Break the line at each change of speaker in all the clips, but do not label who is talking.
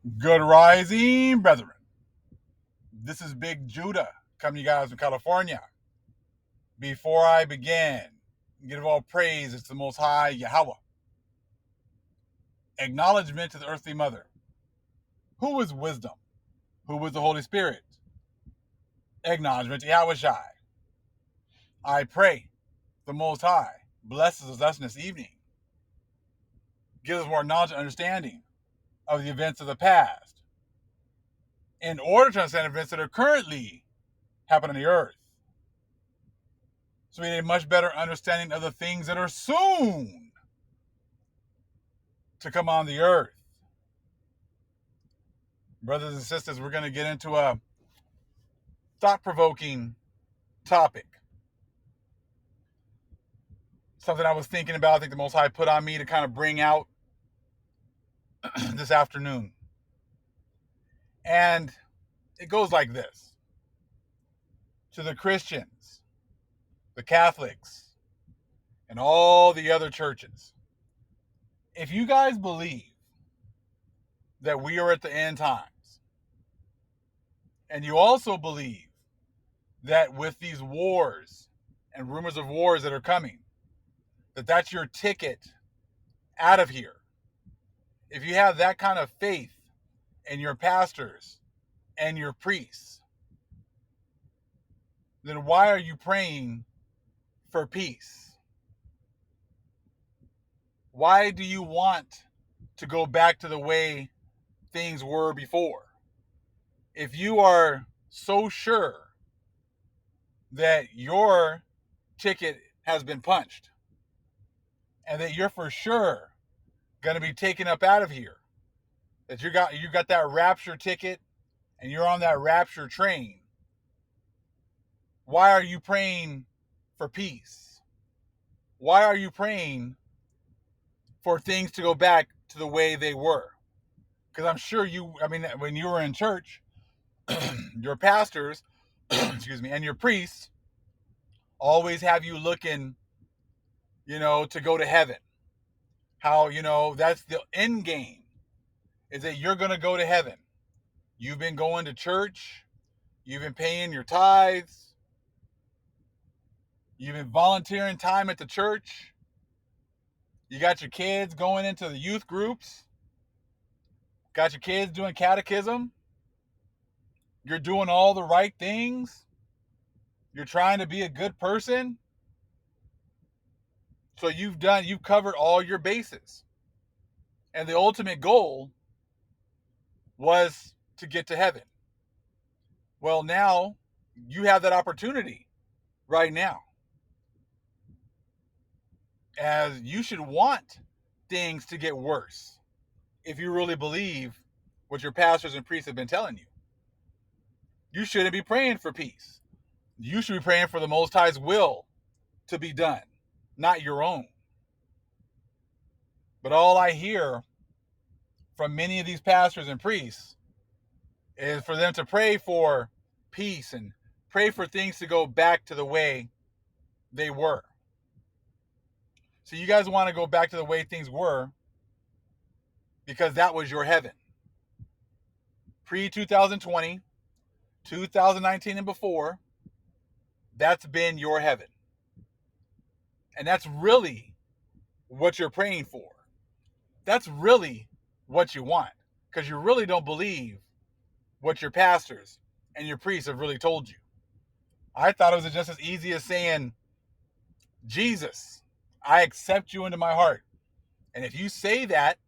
Good rising, brethren. This is Big Judah coming to you guys from California. Before I begin, give all praise to the Most High Yahweh. Acknowledgement to the earthly mother. Who is wisdom? Who is the Holy Spirit? Acknowledgement to Yahweh Shai. I pray the Most High blesses us this evening. Gives us more knowledge and understanding of the events of the past in order to understand events that are currently happening on the earth. So we need a much better understanding of the things that are soon to come on the earth. Brothers and sisters, we're going to get into a thought-provoking topic. Something I was thinking about, I think the Most High put on me to kind of bring out this afternoon. And it goes like this. To the Christians, the Catholics, and all the other churches, if you guys believe that we are at the end times, and you also believe that with these wars and rumors of wars that are coming, that that's your ticket out of here. If you have that kind of faith in your pastors and your priests, then why are you praying for peace? Why do you want to go back to the way things were before? If you are so sure that your ticket has been punched and that you're for sure going to be taken up out of here, that you got that rapture ticket and you're on that rapture train, why are you praying for peace? Why are you praying for things to go back to the way they were? Because I'm sure when you were in church, your pastors, excuse me, and your priests always have you looking, to go to heaven. How, that's the end game, is that you're going to go to heaven. You've been going to church. You've been paying your tithes. You've been volunteering time at the church. You got your kids going into the youth groups. Got your kids doing catechism. You're doing all the right things. You're trying to be a good person. So you've covered all your bases. And the ultimate goal was to get to heaven. Well, now you have that opportunity right now. As you should want things to get worse if you really believe what your pastors and priests have been telling you. You shouldn't be praying for peace. You should be praying for the Most High's will to be done, not your own. But all I hear from many of these pastors and priests is for them to pray for peace and pray for things to go back to the way they were. So you guys want to go back to the way things were because that was your heaven. Pre-2020, 2019 and before, that's been your heaven. And that's really what you're praying for. That's really what you want, because you really don't believe what your pastors and your priests have really told you. I thought it was just as easy as saying, Jesus, I accept you into my heart. And if you say that,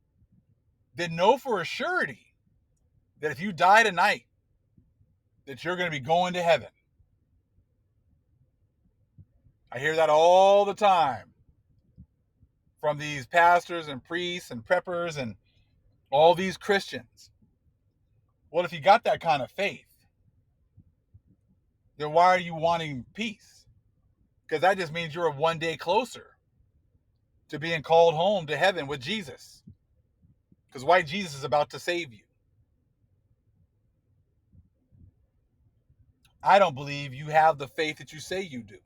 then know for a surety that if you die tonight, that you're going to be going to heaven. I hear that all the time from these pastors and priests and preppers and all these Christians. Well, if you got that kind of faith, then why are you wanting peace? Because that just means you're one day closer to being called home to heaven with Jesus. Because white Jesus is about to save you. I don't believe you have the faith that you say you do.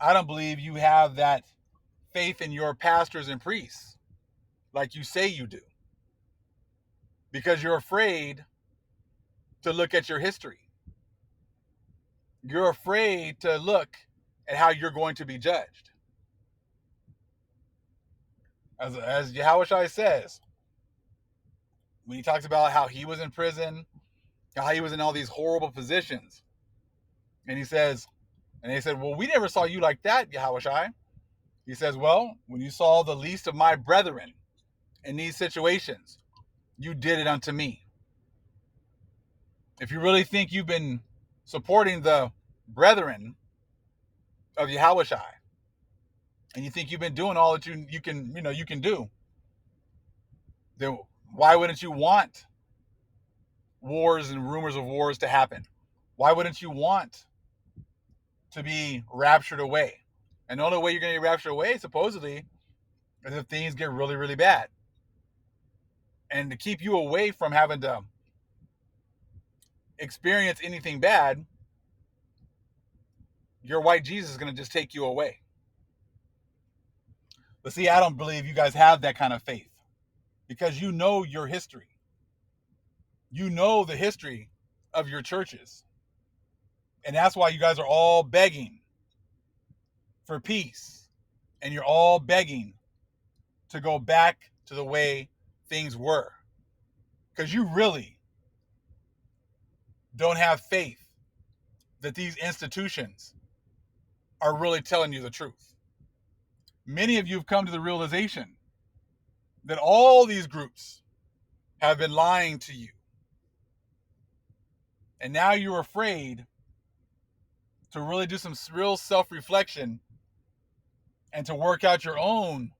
I don't believe you have that faith in your pastors and priests like you say you do. because you're afraid to look at your history. You're afraid to look at how you're going to be judged. As Yahushua says, when he talks about how he was in prison, how he was in all these horrible positions, and he says, and they said, well, we never saw you like that, Yahushua. He says, well, when you saw the least of my brethren in these situations, you did it unto me. If you really think you've been supporting the brethren of Yahushua, and you think you've been doing all that you can do, then why wouldn't you want wars and rumors of wars to happen? Why wouldn't you want to be raptured away? And the only way you're going to get raptured away, supposedly, is if things get really, really bad. And to keep you away from having to experience anything bad, your white Jesus is going to just take you away. But see, I don't believe you guys have that kind of faith, because you know your history. You know the history of your churches. And that's why you guys are all begging for peace. And you're all begging to go back to the way things were. Because you really don't have faith that these institutions are really telling you the truth. Many of you have come to the realization that all these groups have been lying to you. And now you're afraid to really do some real self-reflection and to work out your own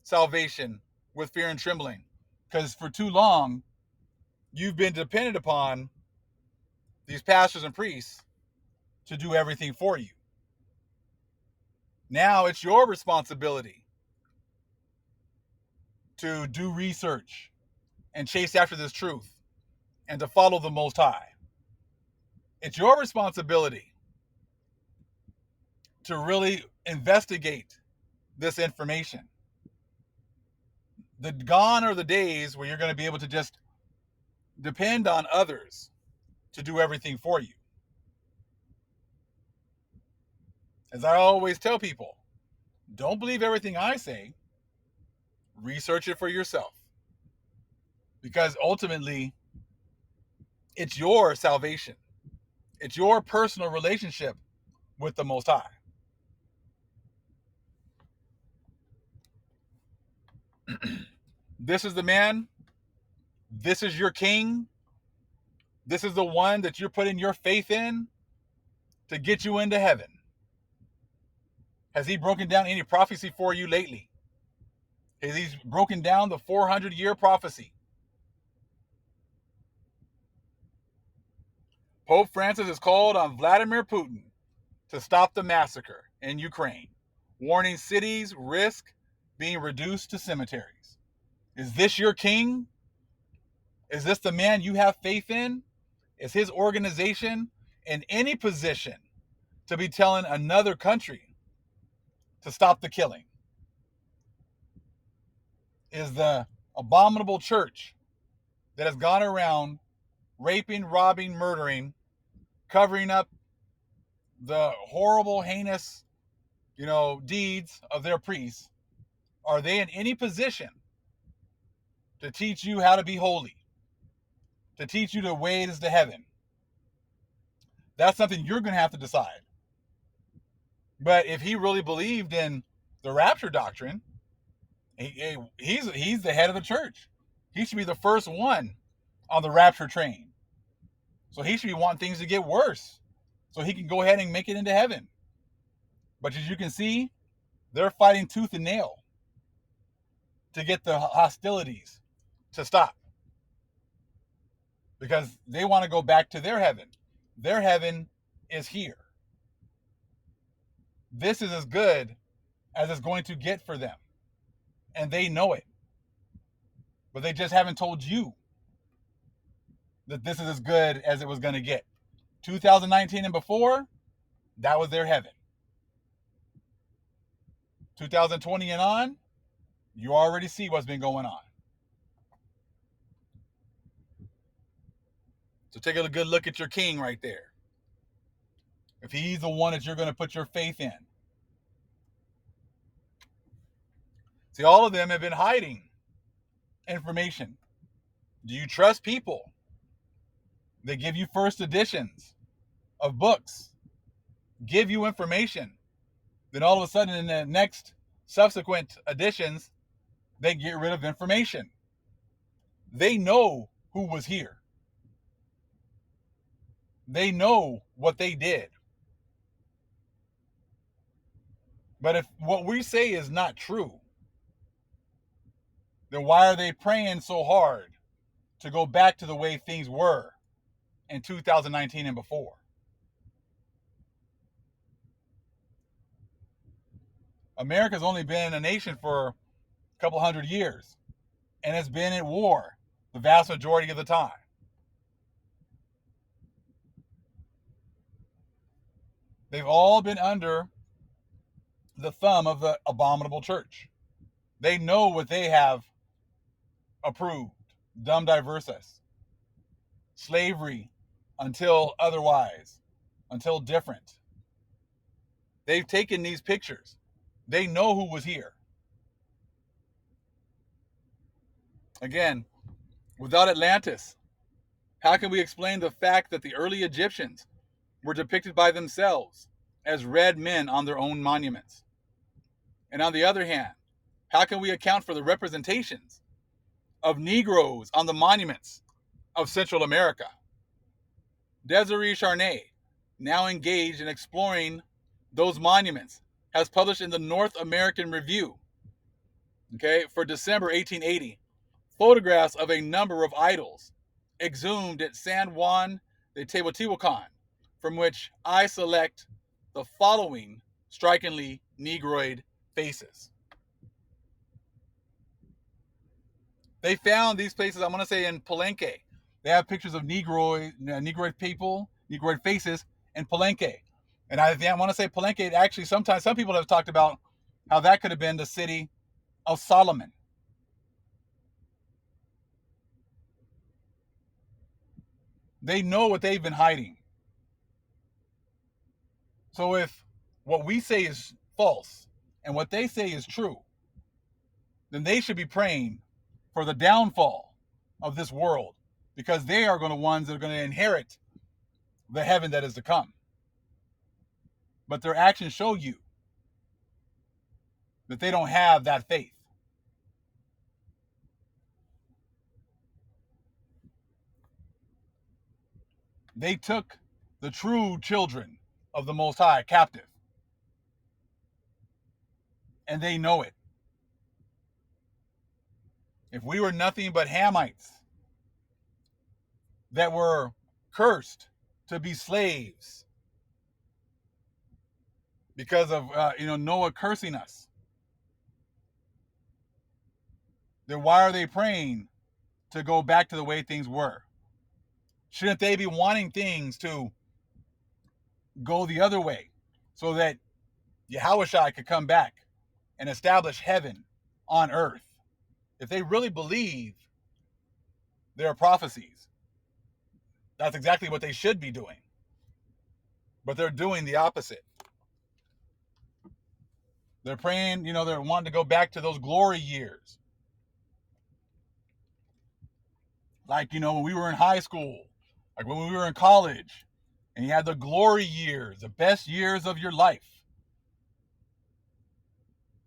salvation with fear and trembling. Because for too long, you've been dependent upon these pastors and priests to do everything for you. Now it's your responsibility to do research and chase after this truth and to follow the Most High. It's your responsibility to really investigate this information. Gone are the days where you're going to be able to just depend on others to do everything for you. As I always tell people, don't believe everything I say. Research it for yourself. Because ultimately, it's your salvation. It's your personal relationship with the Most High. This is the man. This is your king. This is the one that you're putting your faith in to get you into heaven. Has he broken down any prophecy for you lately? Has he broken down the 400-year prophecy? Pope Francis has called on Vladimir Putin to stop the massacre in Ukraine, warning cities risk being reduced to cemeteries. Is this your king? Is this the man you have faith in? Is his organization in any position to be telling another country to stop the killing? Is the abominable church that has gone around raping, robbing, murdering, covering up the horrible, heinous, deeds of their priests, are they in any position to teach you how to be holy, to teach you the ways to heaven? That's something you're going to have to decide. But if he really believed in the rapture doctrine, he's the head of the church. He should be the first one on the rapture train. So he should be wanting things to get worse so he can go ahead and make it into heaven. But as you can see, they're fighting tooth and nail to get the hostilities to stop, because they want to go back to their heaven. Their heaven is here. This is as good as it's going to get for them, and they know it. But they just haven't told you that this is as good as it was going to get. 2019 and before, that was their heaven. 2020 and on, you already see what's been going on. So take a good look at your king right there. If he's the one that you're going to put your faith in. See, all of them have been hiding information. Do you trust people? They give you first editions of books, give you information. Then all of a sudden, in the next subsequent editions, they get rid of information. They know who was here. They know what they did. But if what we say is not true, then why are they praying so hard to go back to the way things were in 2019 and before? America's only been a nation for a couple hundred years, and it's been at war the vast majority of the time. They've all been under the thumb of the abominable church. They know what they have approved. Dum diversas. Slavery until otherwise, until different. They've taken these pictures. They know who was here. Again, without Atlantis, how can we explain the fact that the early Egyptians were depicted by themselves as red men on their own monuments? And on the other hand, how can we account for the representations of Negroes on the monuments of Central America? Desiree Charnay, now engaged in exploring those monuments, has published in the North American Review, for December 1880, photographs of a number of idols exhumed at San Juan de Teotihuacan, from which I select the following strikingly Negroid faces. They found these places, I'm going to say in Palenque. They have pictures of Negroid people, Negroid faces in Palenque. And I want to say Palenque, actually, sometimes some people have talked about how that could have been the city of Solomon. They know what they've been hiding. So if what we say is false and what they say is true, then they should be praying for the downfall of this world, because they are the ones that are going to inherit the heaven that is to come. But their actions show you that they don't have that faith. They took the true children of the Most High captive. And they know it. If we were nothing but Hamites that were cursed to be slaves because of Noah cursing us, then why are they praying to go back to the way things were? Shouldn't they be wanting things to go the other way so that Yahushua could come back and establish heaven on earth? If they really believe their prophecies, that's exactly what they should be doing. But they're doing the opposite. They're praying, they're wanting to go back to those glory years. Like, when we were in high school, like when we were in college, and you had the glory years, the best years of your life.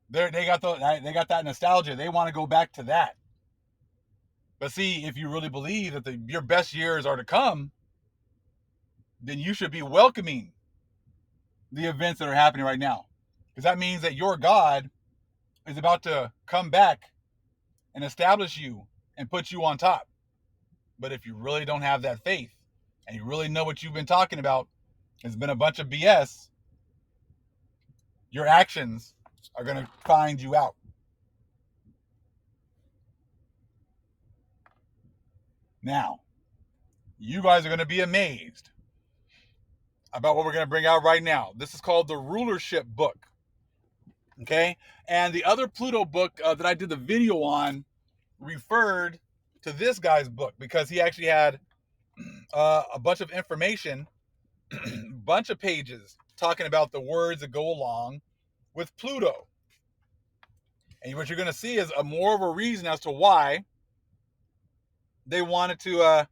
They got that nostalgia. They want to go back to that. But see, if you really believe that your best years are to come, then you should be welcoming the events that are happening right now. Because that means that your God is about to come back and establish you and put you on top. But if you really don't have that faith and you really know what you've been talking about has been a bunch of BS, your actions are going to find you out. Now, you guys are going to be amazed about what we're going to bring out right now. This is called the Rulership Book. Okay? And the other Pluto book that I did the video on referred to this guy's book because he actually had a bunch of information, bunch of pages talking about the words that go along with Pluto. And what you're going to see is a more of a reason as to why they wanted to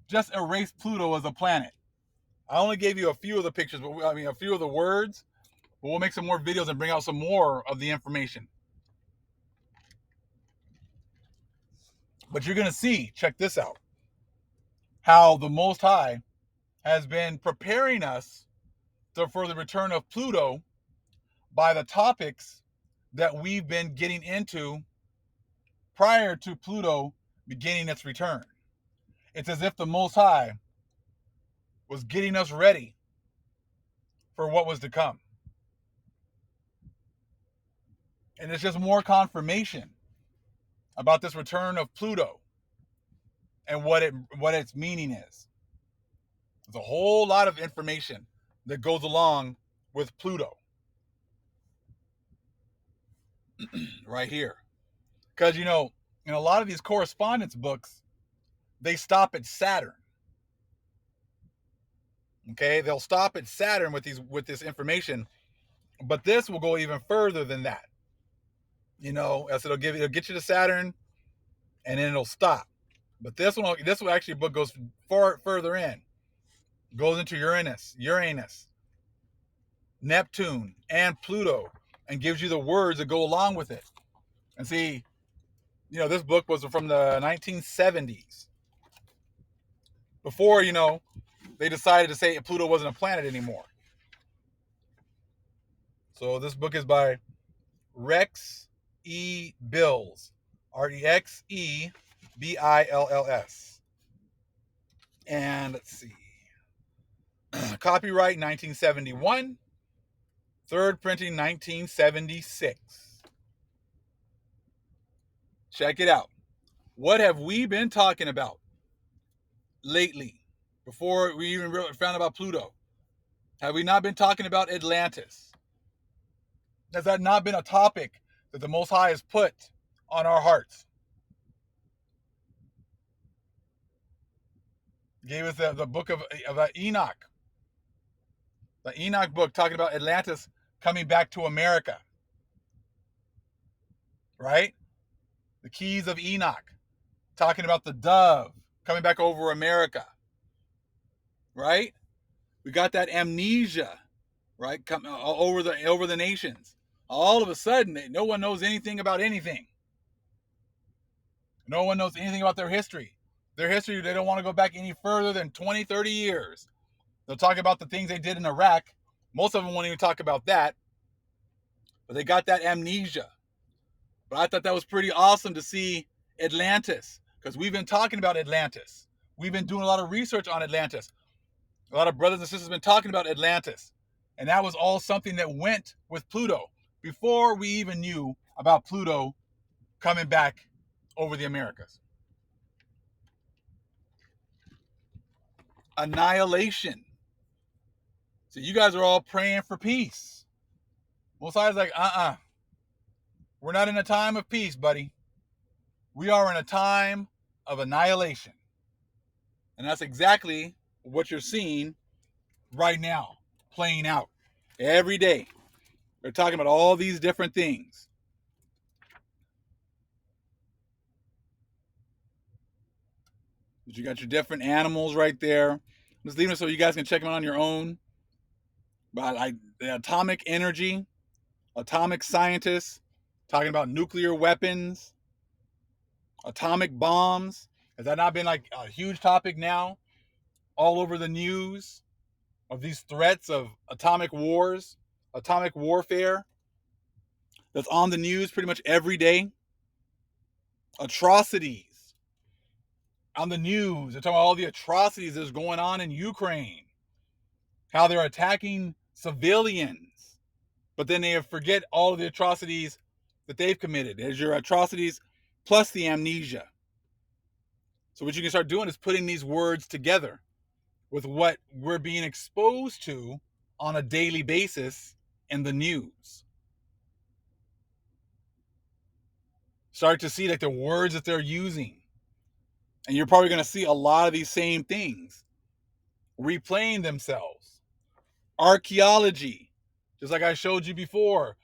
just erase Pluto as a planet. I only gave you a few of the pictures, but a few of the words. But we'll make some more videos and bring out some more of the information. But you're going to see, check this out, how the Most High has been preparing us for the return of Pluto by the topics that we've been getting into prior to Pluto beginning its return. It's as if the Most High was getting us ready for what was to come. And it's just more confirmation about this return of Pluto and what its meaning is. There's a whole lot of information that goes along with Pluto right here. Because, in a lot of these correspondence books, they stop at Saturn. Okay, they'll stop at Saturn with this information, but this will go even further than that. As it'll get you to Saturn, and then it'll stop. But this one actually book goes far further in, goes into Uranus, Neptune, and Pluto, and gives you the words that go along with it. And see, this book was from the 1970s. Before, they decided to say Pluto wasn't a planet anymore. So this book is by Rex E. Bills, Rexebills. And let's see. Copyright 1971. Third printing 1976. Check it out. What have we been talking about lately? Before we even found about Pluto, have we not been talking about Atlantis? Has that not been a topic that the Most High has put on our hearts? Gave us the book of Enoch. The Enoch book talking about Atlantis coming back to America. Right? The keys of Enoch talking about the dove coming back over America. Right? We got that amnesia, right? Come over the nations. All of a sudden, no one knows anything about anything. No one knows anything about their history. Their history, they don't want to go back any further than 20, 30 years. They'll talk about the things they did in Iraq. Most of them won't even talk about that. But they got that amnesia. But I thought that was pretty awesome to see Atlantis, because we've been talking about Atlantis. We've been doing a lot of research on Atlantis. A lot of brothers and sisters have been talking about Atlantis. And that was all something that went with Pluto before we even knew about Pluto coming back over the Americas. Annihilation. So you guys are all praying for peace. Most sides like, we're not in a time of peace, buddy. We are in a time of annihilation. And that's exactly what you're seeing right now, playing out every day. They're talking about all these different things. But you got your different animals right there. I'm just leaving it so you guys can check them out on your own. But the atomic energy, atomic scientists, talking about nuclear weapons, atomic bombs. Has that not been like a huge topic now? All over the news of these threats of atomic wars, atomic warfare. That's on the news pretty much every day. Atrocities on the news. They're talking about all the atrocities that's going on in Ukraine. How they're attacking civilians. But then they forget all of the atrocities that they've committed. There's your atrocities plus the amnesia. So what you can start doing is putting these words together with what we're being exposed to on a daily basis in the news. Start to see like the words that they're using. And you're probably going to see a lot of these same things replaying themselves. Archaeology, just like I showed you before,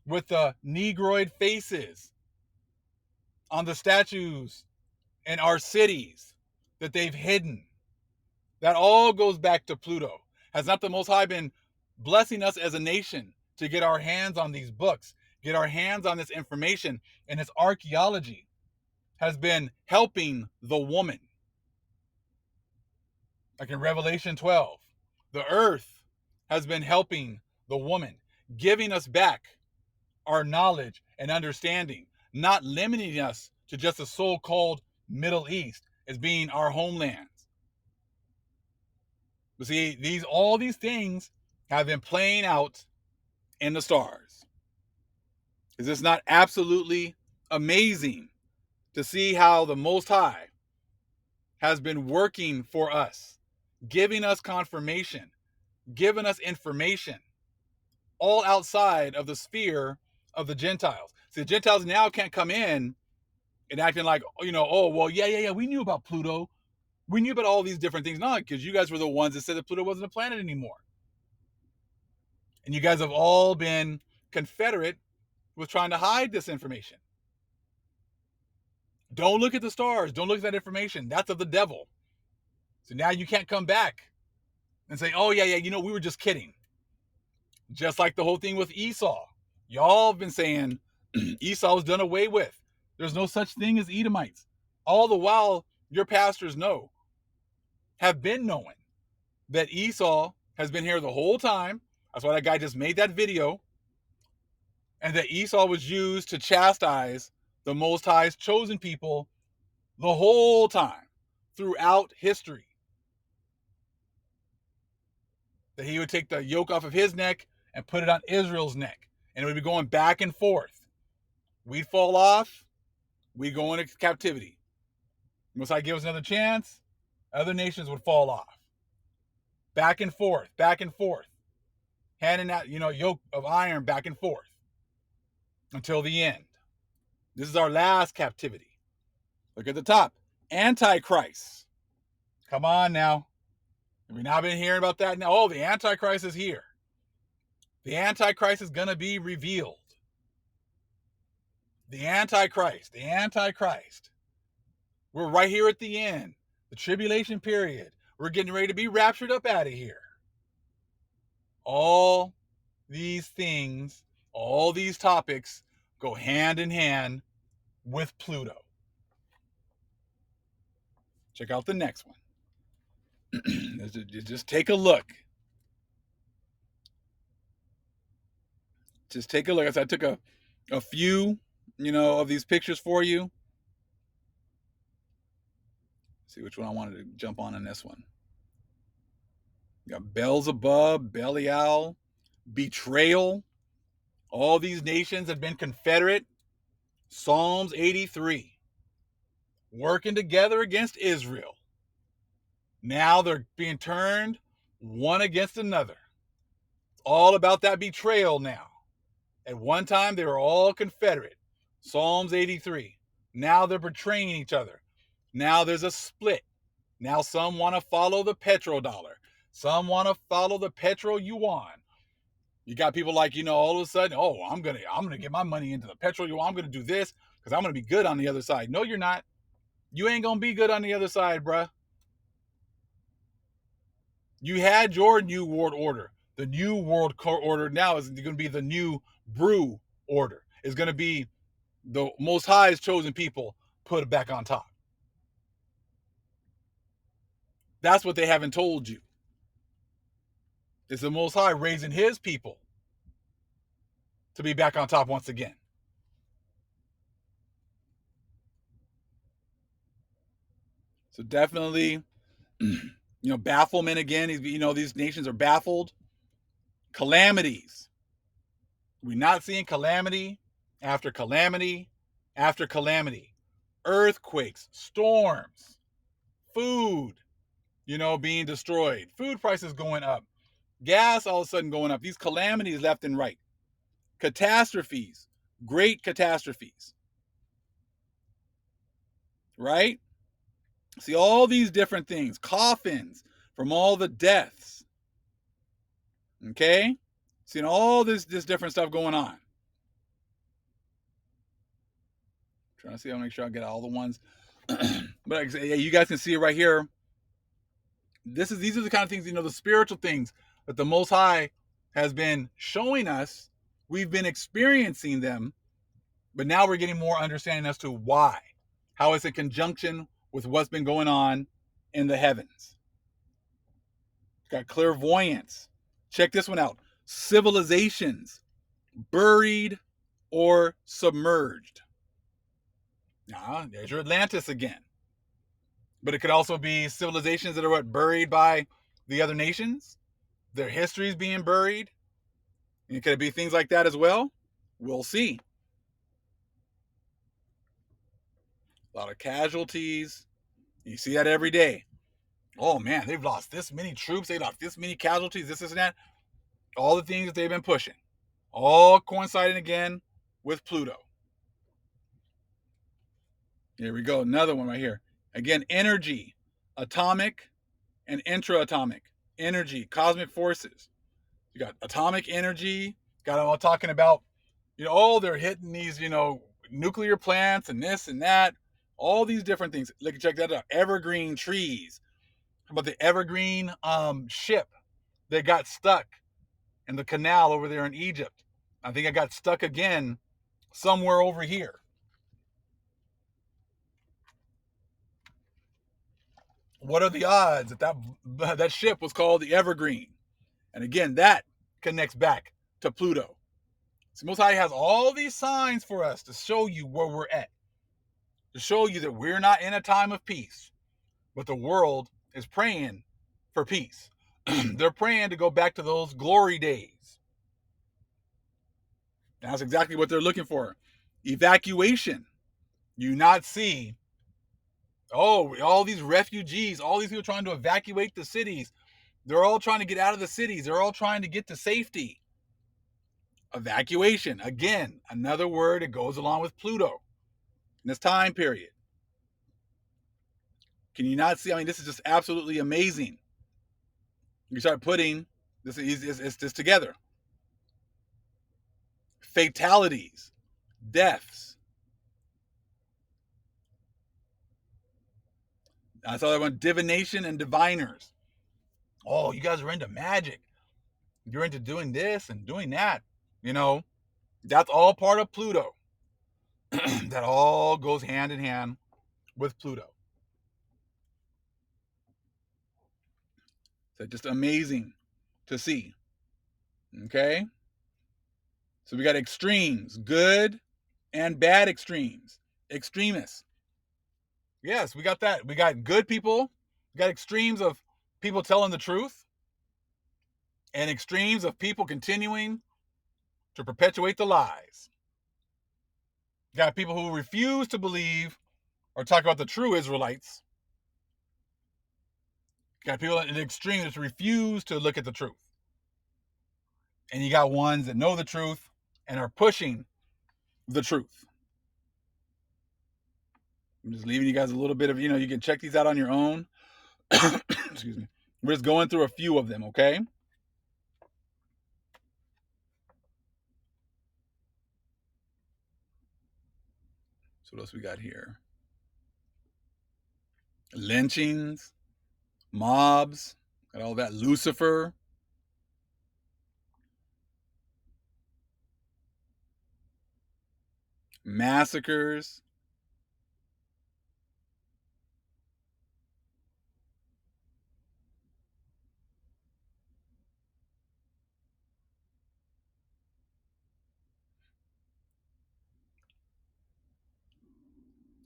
with the Negroid faces on the statues in our cities that they've hidden. That all goes back to Pluto. Has not the Most High been blessing us as a nation to get our hands on these books, get our hands on this information? And its archaeology has been helping the woman. Like in Revelation 12, the earth has been helping the woman, giving us back our knowledge and understanding, not limiting us to just the so-called Middle East as being our homelands. But see, all these things have been playing out in the stars. Is this not absolutely amazing to see how the Most High has been working for us, giving us confirmation, giving us information, all outside of the sphere of the Gentiles? See, the Gentiles now can't come in and acting like, oh, well, yeah, we knew about Pluto. We knew about all these different things. No, because you guys were the ones that said that Pluto wasn't a planet anymore. And you guys have all been confederate with trying to hide this information. Don't look at the stars. Don't look at that information. That's of the devil. So now you can't come back and say, oh, yeah, we were just kidding. Just like the whole thing with Esau. Y'all have been saying Esau was done away with. There's no such thing as Edomites. All the while, your pastors have been knowing that Esau has been here the whole time. That's why that guy just made that video. And that Esau was used to chastise the Most High's chosen people the whole time throughout history. That he would take the yoke off of his neck and put it on Israel's neck. And it would be going back and forth. We'd fall off. We'd go into captivity. Most High give us another chance. Other nations would fall off. Back and forth, back and forth. Handing out, yoke of iron back and forth. Until the end. This is our last captivity. Look at the top. Antichrist. Come on now. Have we not been hearing about that now? Oh, the Antichrist is here. The Antichrist is going to be revealed. The Antichrist. The Antichrist. We're right here at the end. The tribulation period. We're getting ready to be raptured up out of here. All these things, all these topics go hand in hand with Pluto. Check out the next one. Just take a look. Just take a look. I took a few, of these pictures for you. Let's see which one I wanted to jump on in this one. You got Beelzebub, Belial, betrayal. All these nations have been confederate. Psalms 83. Working together against Israel. Now they're being turned one against another. It's all about that betrayal now. At one time, they were all confederate. Psalms 83. Now they're betraying each other. Now there's a split. Now some want to follow the petrodollar. Some want to follow the petro yuan. You got people like, all of a sudden, oh, I'm gonna get my money into the petro yuan. I'm gonna do this because I'm gonna be good on the other side. No, you're not. You ain't gonna be good on the other side, bruh. You had your new world order. The new world order now is going to be the new brew order. It's going to be the Most High's chosen people put it back on top. That's what they haven't told you. It's the Most High raising his people to be back on top once again. So definitely, bafflement again. These nations are baffled. Calamities. We're not seeing calamity after calamity after calamity. Earthquakes, storms, food, being destroyed. Food prices going up. Gas all of a sudden going up. These calamities left and right. Catastrophes. Great catastrophes. Right? See all these different things. Coffins from all the deaths. Okay? Seeing all this different stuff going on. Trying to see, I'll make sure I get all the ones. But yeah, you guys can see it right here. These are the kind of things, the spiritual things that the Most High has been showing us. We've been experiencing them, but now we're getting more understanding as to why. How it's in conjunction with what's been going on in the heavens. Got clairvoyance. Check this one out. Civilizations buried or submerged. There's your Atlantis again. But it could also be civilizations that are buried by the other nations. Their histories being buried. And could it be things like that as well? We'll see. A lot of casualties. You see that every day. Oh man, they've lost this many troops. They lost this many casualties. This and that. All the things that they've been pushing. All coinciding again with Pluto. Here we go. Another one right here. Again, energy, atomic and intra-atomic. Energy, cosmic forces. You got atomic energy. Got all talking about, they're hitting these, nuclear plants and this and that. All these different things. Look, check that out. Evergreen trees. How about the evergreen ship that got stuck in the canal over there in Egypt? I think it got stuck again somewhere over here. What are the odds that ship was called the Evergreen? And again, that connects back to Pluto. So Most High has all these signs for us to show you where we're at, to show you that we're not in a time of peace, but the world is praying for peace. They're praying to go back to those glory days. That's exactly what they're looking for. Evacuation. You not see, all these refugees, all these people trying to evacuate the cities. They're all trying to get out of the cities. They're all trying to get to safety. Evacuation. Again, another word that goes along with Pluto in this time period. Can you not see? This is just absolutely amazing. You start putting this together. Fatalities, deaths. I saw that one. Divination and diviners. Oh, you guys are into magic. You're into doing this and doing that. That's all part of Pluto. That all goes hand in hand with Pluto. So just amazing to see. Okay? So we got extremes, good and bad extremes. Extremists. Yes, we got that. We got good people. We got extremes of people telling the truth. And extremes of people continuing to perpetuate the lies. You got people who refuse to believe or talk about the true Israelites. You got people in the extreme that refuse to look at the truth. And you got ones that know the truth and are pushing the truth. I'm just leaving you guys a little bit of, you can check these out on your own. Excuse me. We're just going through a few of them, okay? So what else we got here? Lynchings, mobs, got all that. Lucifer. Massacres.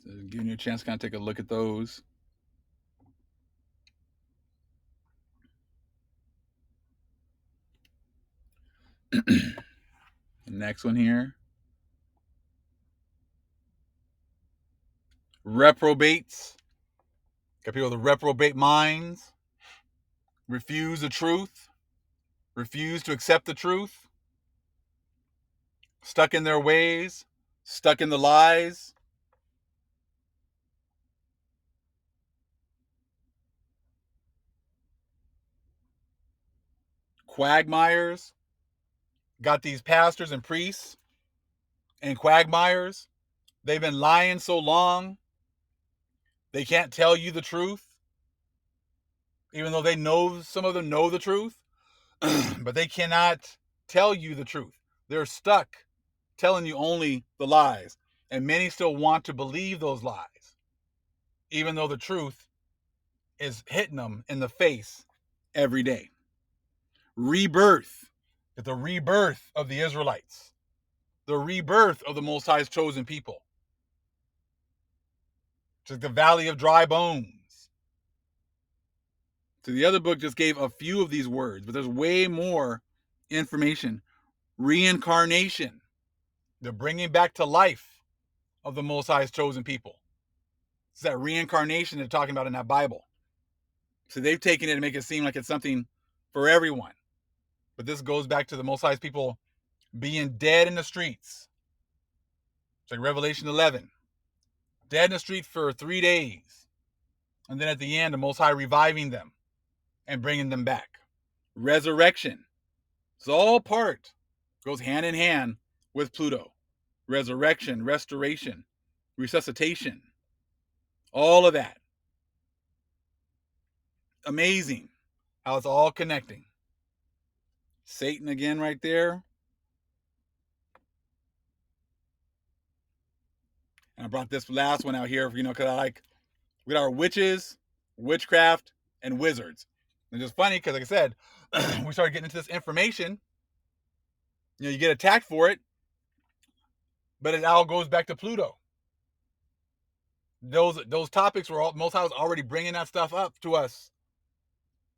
So giving you a chance to kind of take a look at those. Next one here. Reprobates. Got people with reprobate minds. Refuse the truth. Refuse to accept the truth. Stuck in their ways. Stuck in the lies. quagmires, got these pastors and priests and quagmires. They've been lying so long, they can't tell you the truth, even though they know, some of them know the truth, but they cannot tell you the truth. They're stuck telling you only the lies. And many still want to believe those lies, even though the truth is hitting them in the face every day. Rebirth. The rebirth of the Israelites. The rebirth of the Most High's chosen people. It's like the valley of dry bones. So the other book just gave a few of these words, but there's way more information. Reincarnation. The bringing back to life of the Most High's chosen people. It's that reincarnation they're talking about in that Bible. So they've taken it and make it seem like it's something for everyone. But this goes back to the Most High's people being dead in the streets. It's like Revelation 11. Dead in the street for 3 days. And then at the end, the Most High reviving them and bringing them back. Resurrection. It's all part, goes hand in hand with Pluto. Resurrection, restoration, resuscitation. All of that. Amazing how it's all connecting. Satan again right there. And I brought this last one out here, because we got our witches, witchcraft, and wizards. And it's just funny because, like I said, we started getting into this information. You get attacked for it, but it all goes back to Pluto. Those topics were Most High was already bringing that stuff up to us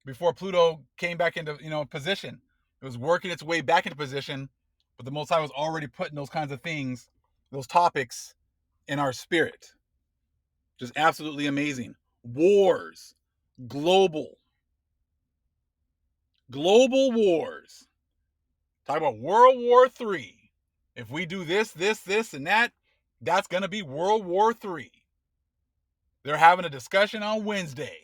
before Pluto came back into position. It was working its way back into position, but the Most High was already putting those kinds of things, those topics, in our spirit. Just absolutely amazing. Wars, global wars. Talk about World War III. If we do this, and that, that's going to be World War III. They're having a discussion on Wednesday.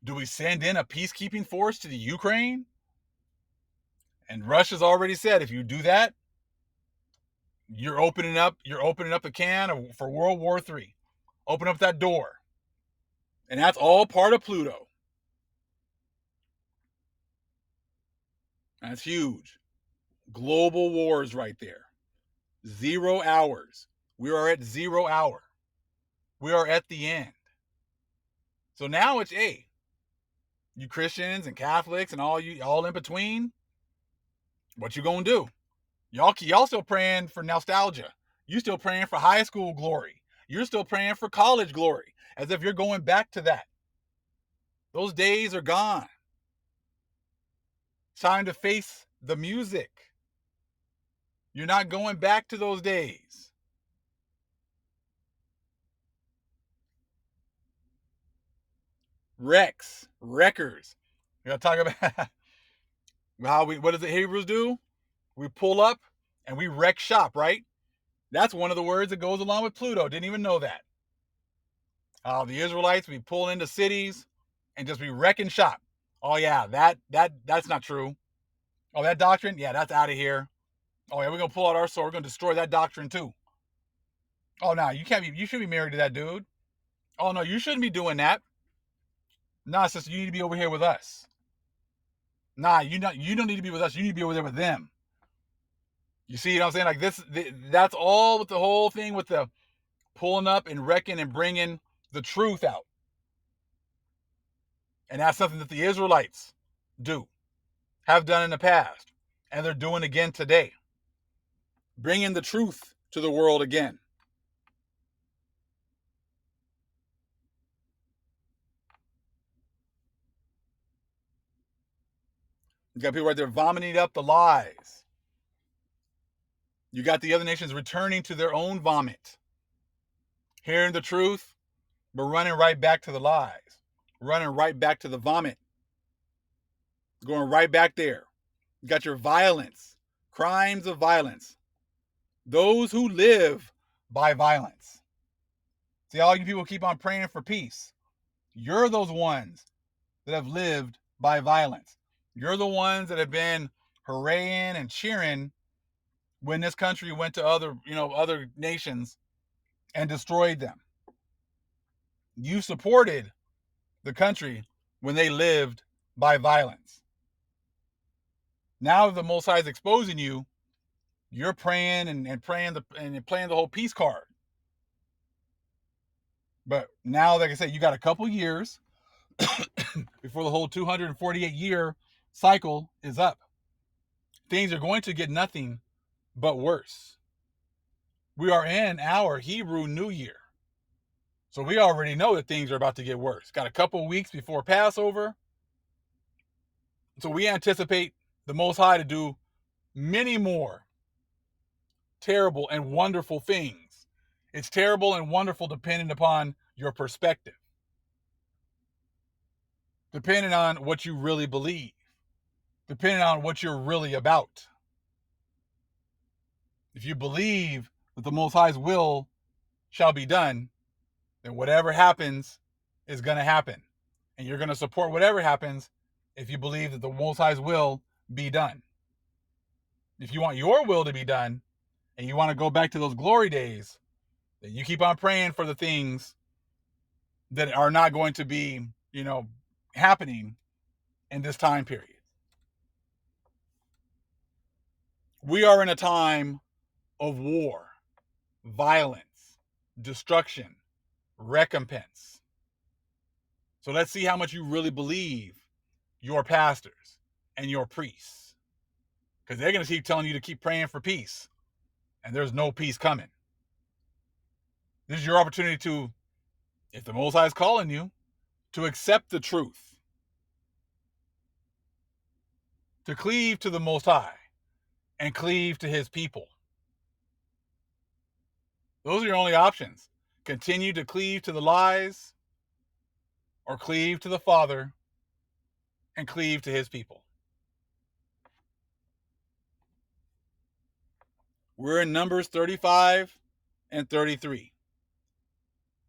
Do we send in a peacekeeping force to the Ukraine? And Russia's already said, if you do that, you're opening up a can for World War III. Open up that door. And that's all part of Pluto. That's huge. Global wars right there. 0 hours. We are at 0 hour. We are at the end. So now it's you Christians and Catholics and all in between. What you gonna do? Y'all still praying for nostalgia. You still praying for high school glory. You're still praying for college glory, as if you're going back to that. Those days are gone. It's time to face the music. You're not going back to those days. Wreckers. We gotta talk about what does the Hebrews do? We pull up and we wreck shop, right? That's one of the words that goes along with Pluto. Didn't even know that. The Israelites, we pull into cities and just be wrecking shop. Oh yeah, that's not true. Oh, that doctrine, yeah, that's out of here. Oh yeah, we're gonna pull out our sword. We're gonna destroy that doctrine too. Oh no, you should be married to that dude. Oh no, you shouldn't be doing that. Nah, sister, you need to be over here with us. Nah, you don't need to be with us. You need to be over there with them. You see what I'm saying? Like that's all with the whole thing with the pulling up and wrecking and bringing the truth out. And that's something that the Israelites have done in the past, and they're doing again today. Bringing the truth to the world again. You got people right there vomiting up the lies. You got the other nations returning to their own vomit. Hearing the truth, but running right back to the lies. Running right back to the vomit. Going right back there. You got your violence. Crimes of violence. Those who live by violence. See, all you people keep on praying for peace. You're those ones that have lived by violence. You're the ones that have been hooraying and cheering when this country went to other nations and destroyed them. You supported the country when they lived by violence. Now the Most High is exposing you. You're praying and playing the whole peace card. But now, like I said, you got a couple years before the whole 248-year cycle is up. Things are going to get nothing but worse. We are in our Hebrew New Year. So we already know that things are about to get worse. Got a couple weeks before Passover. So we anticipate the Most High to do many more terrible and wonderful things. It's terrible and wonderful depending upon your perspective, depending on what you really believe, depending on what you're really about. If you believe that the Most High's will shall be done, then whatever happens is going to happen. And you're going to support whatever happens if you believe that the Most High's will be done. If you want your will to be done and you want to go back to those glory days, then you keep on praying for the things that are not going to be, happening in this time period. We are in a time of war, violence, destruction, recompense. So let's see how much you really believe your pastors and your priests, because they're going to keep telling you to keep praying for peace, and there's no peace coming. This is your opportunity to, if the Most High is calling you, to accept the truth, to cleave to the Most High and cleave to his people. Those are your only options. Continue to cleave to the lies or cleave to the Father and cleave to his people. We're in Numbers 35 and 33.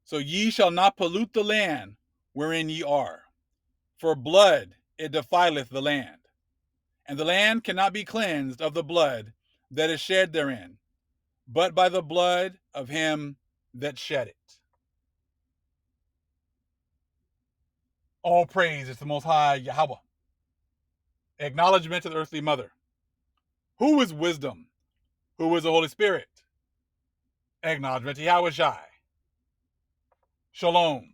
So ye shall not pollute the land wherein ye are, for blood it defileth the land, and the land cannot be cleansed of the blood that is shed therein, but by the blood of him that shed it. All praise is the Most High Yahweh. Acknowledgement to the earthly mother. Who is wisdom? Who is the Holy Spirit? Acknowledgement to Yahweh Shai. Shalom.